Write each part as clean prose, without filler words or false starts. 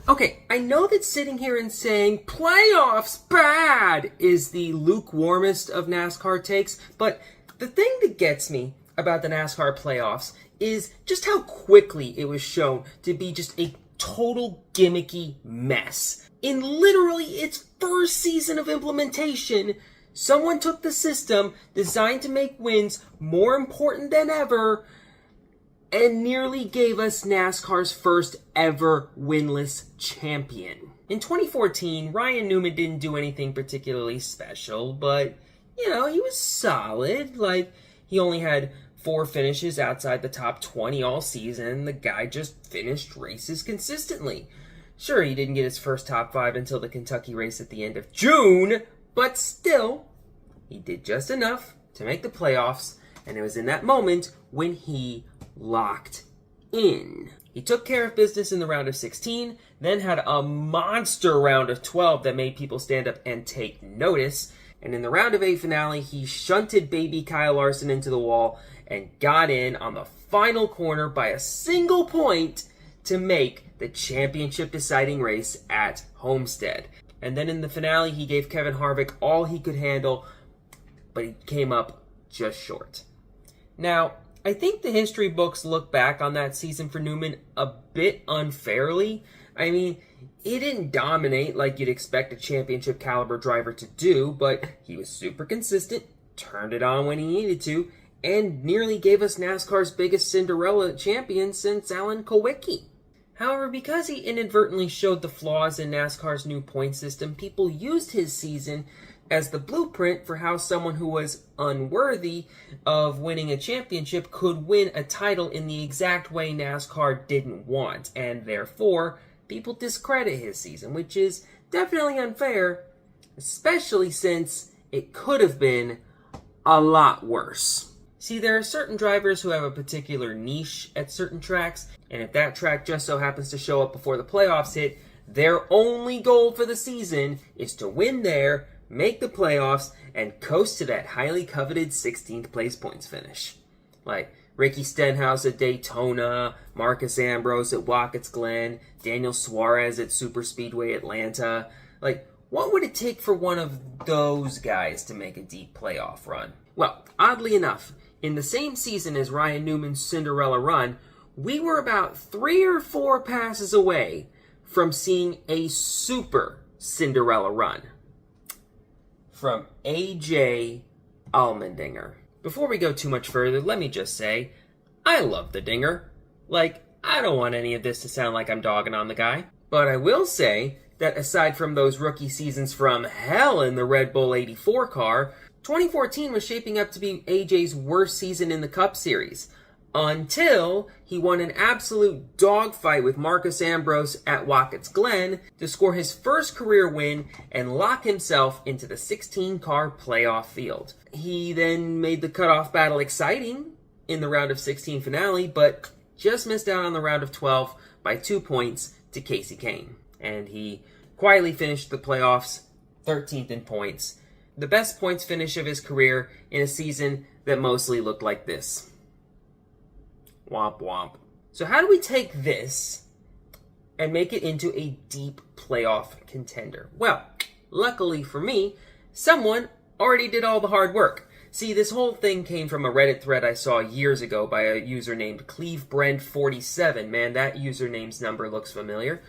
Okay, I know that sitting here and saying playoffs bad is the lukewarmest of NASCAR takes, but the thing that gets me about the NASCAR playoffs is just how quickly it was shown to be just a total gimmicky mess. In literally its first season of implementation, someone took the system designed to make wins more important than ever and nearly gave us NASCAR's first ever winless champion. In 2014, Ryan Newman didn't do anything particularly special, but, he was solid. He only had 4 finishes outside the top 20 all season. The guy just finished races consistently. Sure, he didn't get his first top 5 until the Kentucky race at the end of June, but still, he did just enough to make the playoffs, and it was in that moment when he locked in. He took care of business in the round of 16, then had a monster round of 12 that made people stand up and take notice, and in the round of 8 finale, he shunted baby Kyle Larson into the wall and got in on the final corner by a single point to make the championship deciding race at Homestead. And then in the finale, he gave Kevin Harvick all he could handle, but he came up just short. Now, I think the history books look back on that season for Newman a bit unfairly. I mean, he didn't dominate like you'd expect a championship caliber driver to do, but he was super consistent, turned it on when he needed to, and nearly gave us NASCAR's biggest Cinderella champion since Alan Kulwicki. However, because he inadvertently showed the flaws in NASCAR's new point system, people used his season as the blueprint for how someone who was unworthy of winning a championship could win a title in the exact way NASCAR didn't want, and therefore, people discredit his season, which is definitely unfair, especially since it could have been a lot worse. See, there are certain drivers who have a particular niche at certain tracks, and if that track just so happens to show up before the playoffs hit, their only goal for the season is to win there, make the playoffs, and coast to that highly coveted 16th place points finish. Like Ricky Stenhouse at Daytona, Marcus Ambrose at Wackett's Glen, Daniel Suarez at Superspeedway Atlanta. What would it take for one of those guys to make a deep playoff run? Well, oddly enough, in the same season as Ryan Newman's Cinderella run, we were about 3 or 4 passes away from seeing a super Cinderella run from A.J. Allmendinger. Before we go too much further, let me just say, I love the Dinger. I don't want any of this to sound like I'm dogging on the guy. But I will say that aside from those rookie seasons from hell in the Red Bull 84 car, 2014 was shaping up to be AJ's worst season in the Cup Series, until he won an absolute dogfight with Marcus Ambrose at Wackett's Glen to score his first career win and lock himself into the 16-car playoff field. He then made the cutoff battle exciting in the round of 16 finale, but just missed out on the round of 12 by 2 points to Casey Kane. And he quietly finished the playoffs 13th in points, the best points finish of his career in a season that mostly looked like this. Womp womp. So how do we take this and make it into a deep playoff contender? Well, luckily for me, someone already did all the hard work. See, this whole thing came from a Reddit thread I saw years ago by a user named CleveBrent47. Man, that username's number looks familiar.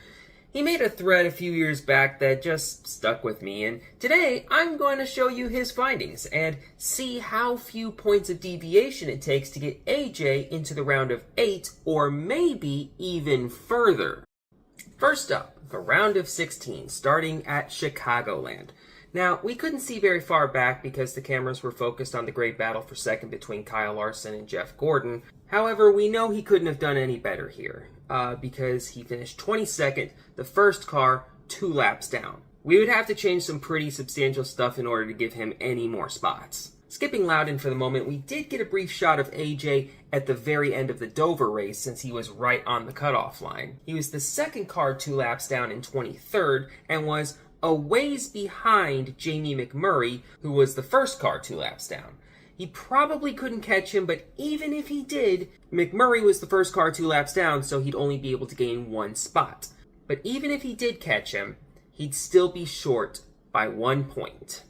He made a thread a few years back that just stuck with me, and today I'm going to show you his findings and see how few points of deviation it takes to get AJ into the round of 8 or maybe even further. First up, the round of 16, starting at Chicagoland. Now, we couldn't see very far back because the cameras were focused on the great battle for second between Kyle Larson and Jeff Gordon. However, we know he couldn't have done any better here because he finished 22nd, the first car, 2 laps down. We would have to change some pretty substantial stuff in order to give him any more spots. Skipping Loudon for the moment, we did get a brief shot of AJ at the very end of the Dover race since he was right on the cutoff line. He was the second car 2 laps down in 23rd and was a ways behind Jamie McMurray, who was the first car 2 laps down. He probably couldn't catch him, but even if he did, McMurray was the first car 2 laps down, so he'd only be able to gain 1 spot. But even if he did catch him, he'd still be short by 1 point.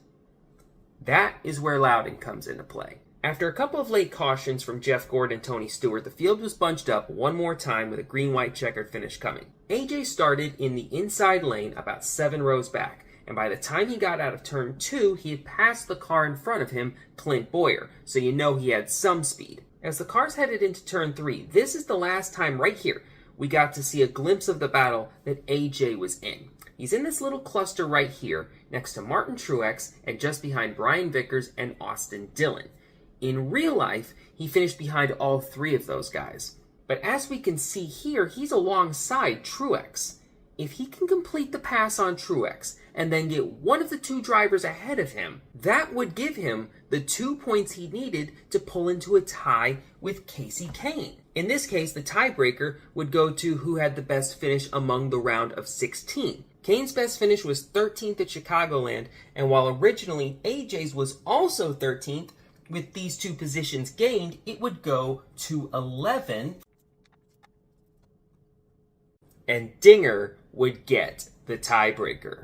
That is where Loudon comes into play. After a couple of late cautions from Jeff Gordon and Tony Stewart, the field was bunched up one more time with a green-white checkered finish coming. AJ started in the inside lane about 7 rows back, and by the time he got out of turn 2, he had passed the car in front of him, Clint Boyer, so you know he had some speed. As the cars headed into turn 3, this is the last time right here we got to see a glimpse of the battle that AJ was in. He's in this little cluster right here, next to Martin Truex and just behind Brian Vickers and Austin Dillon. In real life, he finished behind all 3 of those guys. But as we can see here, he's alongside Truex. If he can complete the pass on Truex and then get one of the 2 drivers ahead of him, that would give him the 2 points he needed to pull into a tie with Kasey Kahne. In this case, the tiebreaker would go to who had the best finish among the round of 16. Kahne's best finish was 13th at Chicagoland, and while originally AJ's was also 13th, with these 2 positions gained, it would go to 11, and Dinger would get the tiebreaker.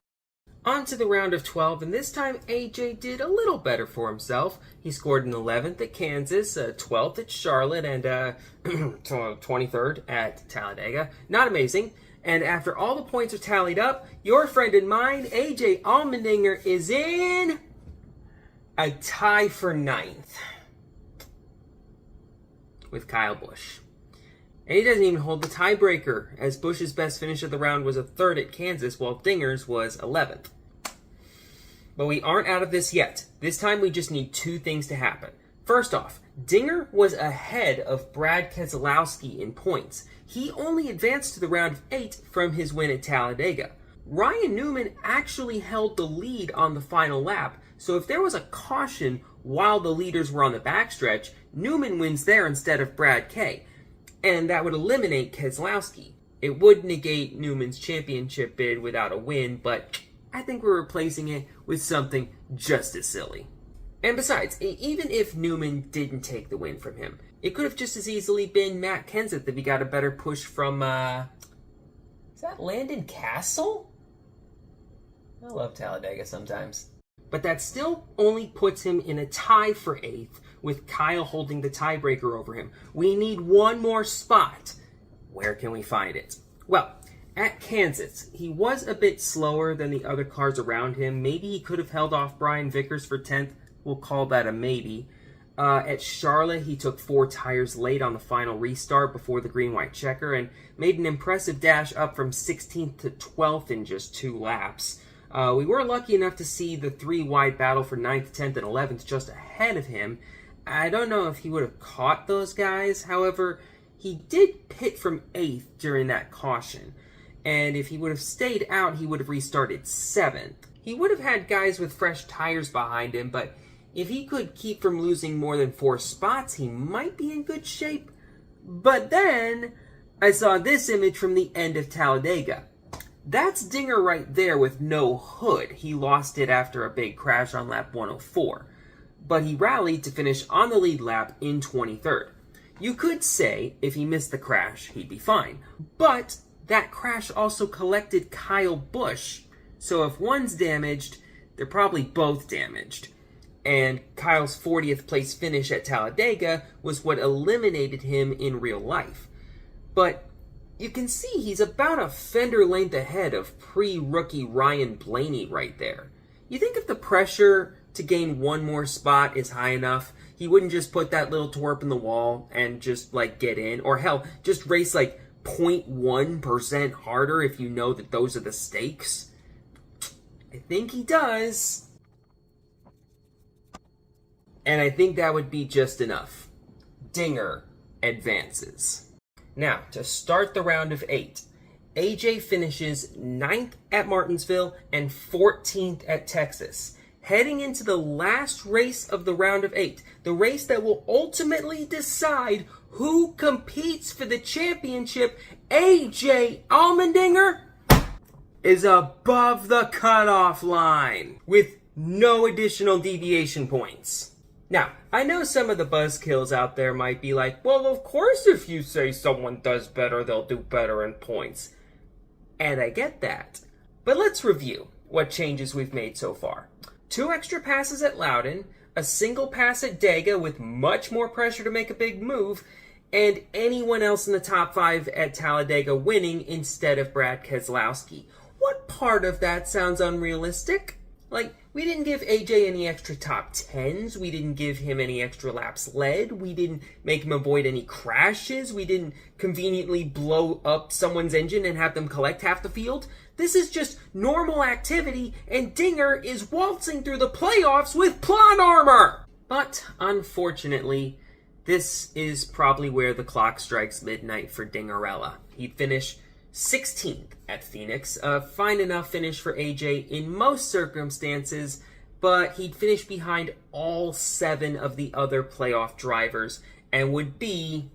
On to the round of 12, and this time AJ did a little better for himself. He scored an 11th at Kansas, 12th at Charlotte, and 23rd at Talladega. Not amazing. And after all the points are tallied up, your friend and mine, AJ Allmendinger, is in a tie for 9th with Kyle Busch. And he doesn't even hold the tiebreaker, as Busch's best finish of the round was a 3rd at Kansas, while Dinger's was 11th. But we aren't out of this yet. This time we just need 2 things to happen. First off, Dinger was ahead of Brad Keselowski in points. He only advanced to the round of 8 from his win at Talladega. Ryan Newman actually held the lead on the final lap, so if there was a caution while the leaders were on the backstretch, Newman wins there instead of Brad K. And that would eliminate Keselowski. It would negate Newman's championship bid without a win, but I think we're replacing it with something just as silly. And besides, even if Newman didn't take the win from him, it could have just as easily been Matt Kenseth if he got a better push from, is that Landon Castle? I love Talladega sometimes. But that still only puts him in a tie for 8th, with Kyle holding the tiebreaker over him. We need one more spot. Where can we find it? Well, at Kansas, he was a bit slower than the other cars around him. Maybe he could have held off Brian Vickers for 10th. We'll call that a maybe. At Charlotte, he took 4 tires late on the final restart before the green-white checker and made an impressive dash up from 16th to 12th in just 2 laps. We were lucky enough to see the 3-wide battle for 9th, 10th, and 11th just ahead of him. I don't know if he would have caught those guys. However, he did pit from 8th during that caution. And if he would have stayed out, he would have restarted 7th. He would have had guys with fresh tires behind him, but if he could keep from losing more than 4 spots, he might be in good shape. But then, I saw this image from the end of Talladega. That's Dinger right there with no hood. He lost it after a big crash on lap 104. But he rallied to finish on the lead lap in 23rd. You could say if he missed the crash, he'd be fine. But that crash also collected Kyle Busch. So if one's damaged, they're probably both damaged. And Kyle's 40th place finish at Talladega was what eliminated him in real life. But you can see he's about a fender length ahead of pre-rookie Ryan Blaney right there. You think if the pressure to gain one more spot is high enough, he wouldn't just put that little twerp in the wall and just get in? Or hell, just race 0.1% harder if you know that those are the stakes? I think he does. And I think that would be just enough. Dinger advances. Now, to start the round of 8, AJ finishes 9th at Martinsville and 14th at Texas. Heading into the last race of the round of 8, the race that will ultimately decide who competes for the championship, AJ Allmendinger is above the cutoff line with no additional deviation points. Now, I know some of the buzzkills out there might be like, well, of course if you say someone does better, they'll do better in points. and I get that. But let's review what changes we've made so far. 2 extra passes at Loudon, a single pass at Dega with much more pressure to make a big move, and anyone else in the top 5 at Talladega winning instead of Brad Keselowski. What part of that sounds unrealistic? Like, we didn't give AJ any extra top 10s, we didn't give him any extra laps led, we didn't make him avoid any crashes, we didn't conveniently blow up someone's engine and have them collect half the field. This is just normal activity, and Dinger is waltzing through the playoffs with plot armor! But, unfortunately, this is probably where the clock strikes midnight for Dingerella. He'd finish 16th at Phoenix, a fine enough finish for AJ in most circumstances, but he'd finish behind all 7 of the other playoff drivers and would be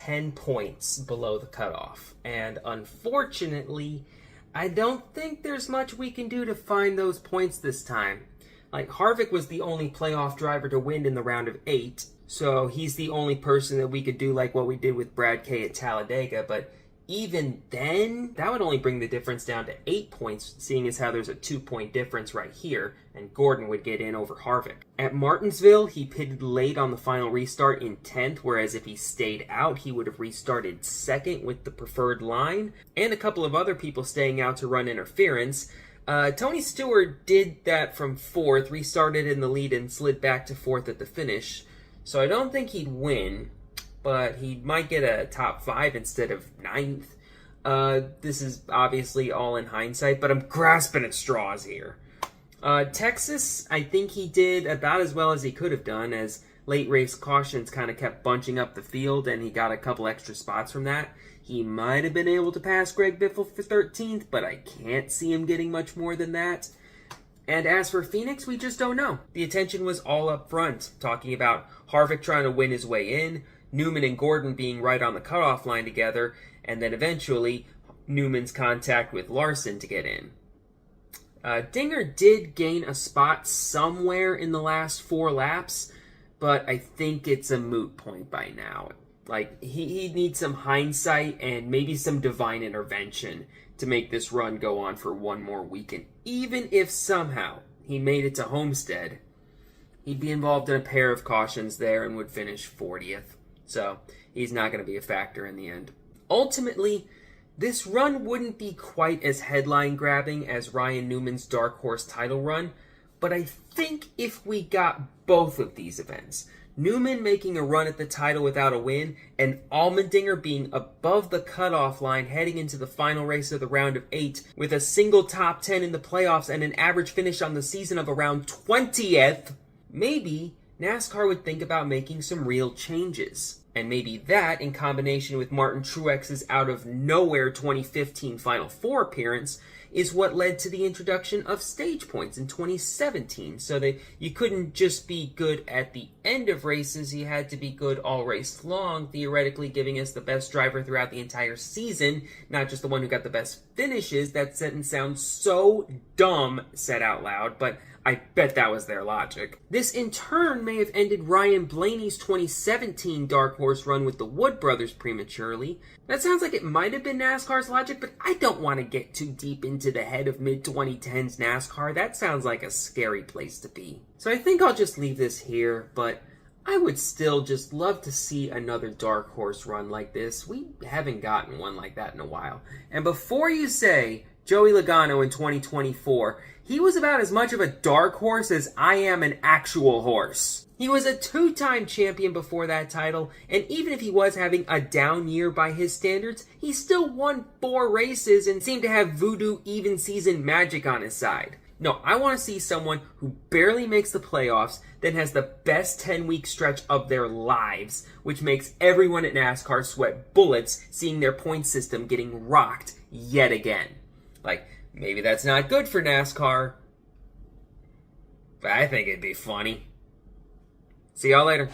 10 points below the cutoff. And unfortunately, I don't think there's much we can do to find those points this time. Like, Harvick was the only playoff driver to win in the round of 8, so he's the only person that we could do like what we did with Brad K at Talladega, but even then, that would only bring the difference down to 8 points, seeing as how there's a 2-point difference right here, and Gordon would get in over Harvick. At Martinsville, he pitted late on the final restart in 10th, whereas if he stayed out, he would have restarted 2nd with the preferred line, and a couple of other people staying out to run interference. Tony Stewart did that from 4th, restarted in the lead, and slid back to 4th at the finish. So I don't think he'd win, but he might get a top 5 instead of 9th. This is obviously all in hindsight, but I'm grasping at straws here. Texas, I think he did about as well as he could have done, as late race cautions kind of kept bunching up the field, and he got a couple extra spots from that. He might have been able to pass Greg Biffle for 13th, but I can't see him getting much more than that. And as for Phoenix, we just don't know. The attention was all up front, talking about Harvick trying to win his way in, Newman and Gordon being right on the cutoff line together, and then eventually Newman's contact with Larson to get in. Dinger did gain a spot somewhere in the last 4 laps, but I think it's a moot point by now. Like, he needs some hindsight and maybe some divine intervention to make this run go on for one more weekend. Even if somehow he made it to Homestead, he'd be involved in a pair of cautions there and would finish 40th. So he's not going to be a factor in the end. Ultimately, this run wouldn't be quite as headline-grabbing as Ryan Newman's Dark Horse title run, but I think if we got both of these events, Newman making a run at the title without a win, and Allmendinger being above the cutoff line heading into the final race of the round of 8 with a single top 10 in the playoffs and an average finish on the season of around 20th, maybe NASCAR would think about making some real changes. And maybe that, in combination with Martin Truex's out-of-nowhere 2015 Final Four appearance, is what led to the introduction of stage points in 2017, so that you couldn't just be good at the end of races, you had to be good all race long, theoretically giving us the best driver throughout the entire season, not just the one who got the best finishes. That sentence sounds so dumb said out loud, but I bet that was their logic. This in turn may have ended Ryan Blaney's 2017 Dark Horse run with the Wood brothers prematurely. That sounds like it might have been NASCAR's logic, but I don't want to get too deep into the head of mid-2010s NASCAR. That sounds like a scary place to be. So I think I'll just leave this here, but I would still just love to see another Dark Horse run like this. We haven't gotten one like that in a while. And before you say Joey Logano in 2024, he was about as much of a dark horse as I am an actual horse. He was a 2-time champion before that title, and even if he was having a down year by his standards, he still won 4 races and seemed to have voodoo even season magic on his side. No, I want to see someone who barely makes the playoffs, then has the best 10-week stretch of their lives, which makes everyone at NASCAR sweat bullets seeing their point system getting rocked yet again. Like, maybe that's not good for NASCAR, but I think it'd be funny. See y'all later.